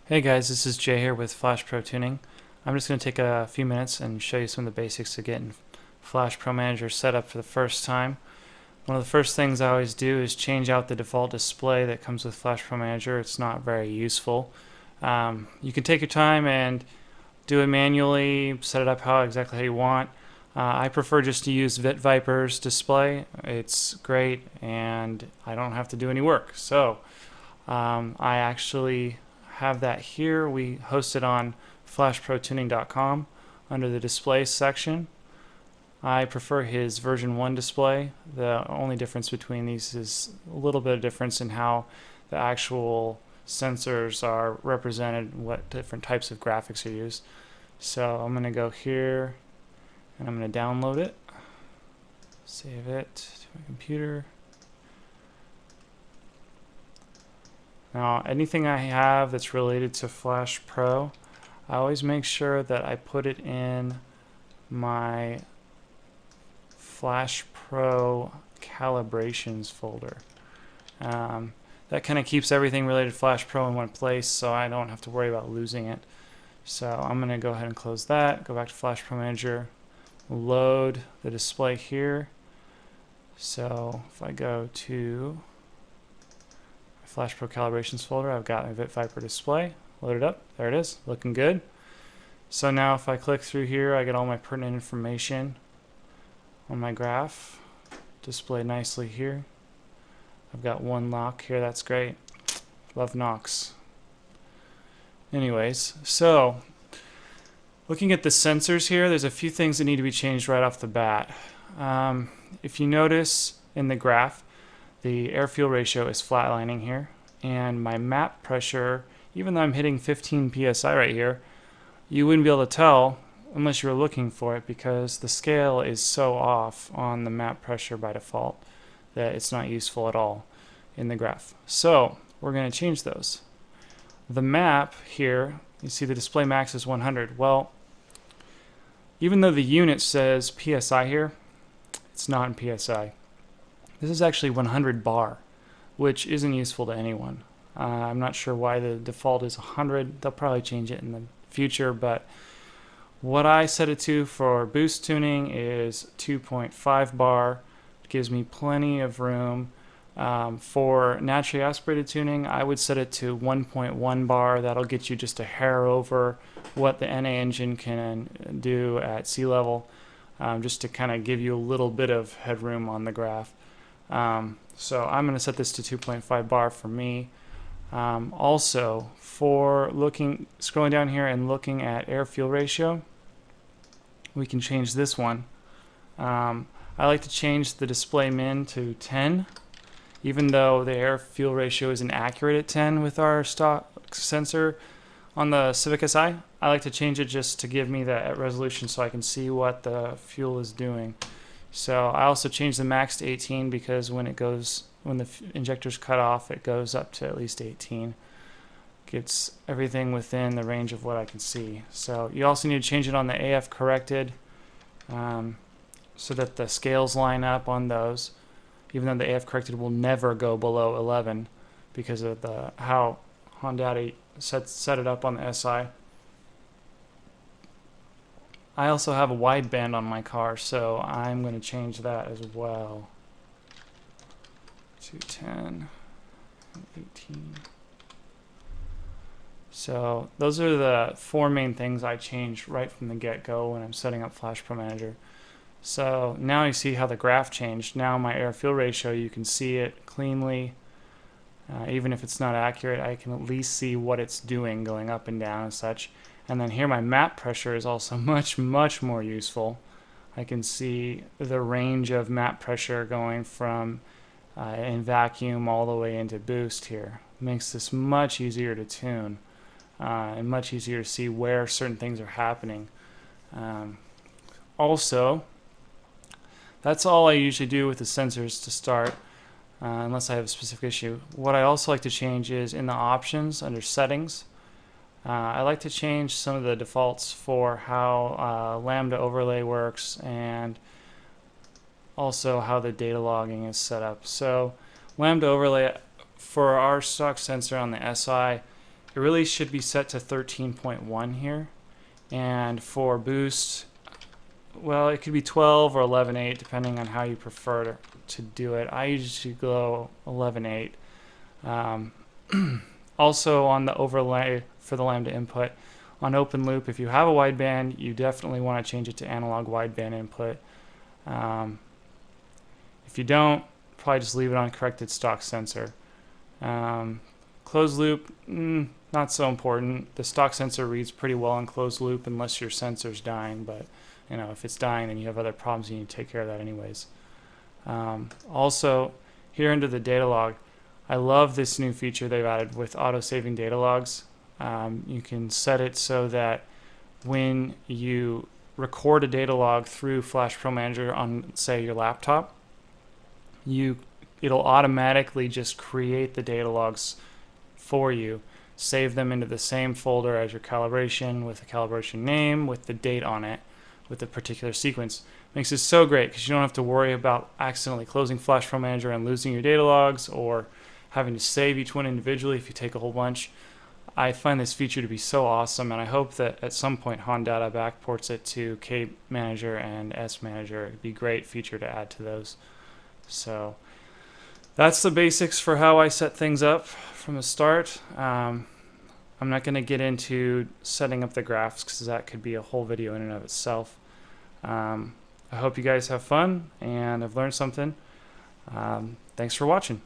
Hey guys, this is Jay here with FlashPro Tuning. I'm just going to take a few minutes and show you some of the basics of getting FlashPro Manager set up for the first time. One of the first things I always do is change out the default display that comes with FlashPro Manager. It's not very useful. You can take your time and do it manually, set it up exactly how you want. I prefer just to use VitViper's display. It's great and I don't have to do any work. So I actually have that here. We host it on FlashProTuning.com under the display section. I prefer his version 1 display. The only difference between these is a little bit of difference in how the actual sensors are represented, what different types of graphics are used. So I'm going to go here and I'm going to download it, save it to my computer. Now, anything I have that's related to FlashPro, I always make sure that I put it in my FlashPro calibrations folder. That kind of keeps everything related to FlashPro in one place, so I don't have to worry about losing it. So I'm going to go ahead and close that, go back to FlashPro Manager, load the display here. So if I go to FlashPro calibrations folder, I've got my VitViper display loaded up. There it is, looking good. So now if I click through here, I get all my pertinent information on my graph displayed nicely here. I've got one lock here, that's great. Love knocks. Anyways, so looking at the sensors here, there's a few things that need to be changed right off the bat. If you notice in the graph, the air-fuel ratio is flatlining here, and my map pressure, even though I'm hitting 15 psi right here, you wouldn't be able to tell unless you were looking for it because the scale is so off on the map pressure by default that it's not useful at all in the graph. So we're going to change those. The map here, you see the display max is 100. Well, even though the unit says psi here, it's not in psi. This is actually 100 bar, which isn't useful to anyone. I'm not sure why the default is 100. They'll probably change it in the future, but what I set it to for boost tuning is 2.5 bar. It gives me plenty of room. For naturally aspirated tuning, I would set it to 1.1 bar. That'll get you just a hair over what the NA engine can do at sea level, just to kind of give you a little bit of headroom on the graph. So I'm going to set this to 2.5 bar for me. Also, for scrolling down here and looking at air-fuel ratio, we can change this one. I like to change the display min to 10, even though the air-fuel ratio isn't accurate at 10 with our stock sensor on the Civic Si. I like to change it just to give me that resolution so I can see what the fuel is doing. So I also changed the max to 18 because when the injector's cut off, it goes up to at least 18. Gets everything within the range of what I can see. So you also need to change it on the AF corrected so that the scales line up on those, even though the AF corrected will never go below 11 because of how Honda set it up on the SI. I also have a wideband on my car, so I'm going to change that as well to 10 and 18. So those are the four main things I changed right from the get-go when I'm setting up FlashPro Manager. So now you see how the graph changed. Now my air-fuel ratio, you can see it cleanly. Even if it's not accurate, I can at least see what it's doing going up and down and such. And then here my map pressure is also much more useful. I can see the range of map pressure going from in vacuum all the way into boost here. Makes this much easier to tune and much easier to see where certain things are happening. Also, that's all I usually do with the sensors to start, unless I have a specific issue. What I also like to change is in the options under settings. I like to change some of the defaults for how lambda overlay works and also how the data logging is set up. So lambda overlay for our stock sensor on the SI, it really should be set to 13.1 here. And for boost, well, it could be 12 or 11.8 depending on how you prefer to do it. I usually go 11.8. Also on the overlay for the lambda input, on open loop, if you have a wideband, you definitely want to change it to analog wideband input. If you don't, probably just leave it on corrected stock sensor. Closed loop, not so important. The stock sensor reads pretty well in closed loop unless your sensor's dying, but you know, if it's dying then you have other problems, you need to take care of that anyways. Also, here under the data log, I love this new feature they've added with auto-saving data logs. You can set it so that when you record a data log through FlashPro Manager on, say, your laptop, it'll automatically just create the data logs for you, save them into the same folder as your calibration with the calibration name, with the date on it, with the particular sequence. Makes it so great because you don't have to worry about accidentally closing FlashPro Manager and losing your data logs, or having to save each one individually if you take a whole bunch. I find this feature to be so awesome, and I hope that at some point HonData backports it to K Manager and S Manager. It'd be a great feature to add to those. So that's the basics for how I set things up from the start. I'm not going to get into setting up the graphs because that could be a whole video in and of itself. I hope you guys have fun and have learned something. Thanks for watching.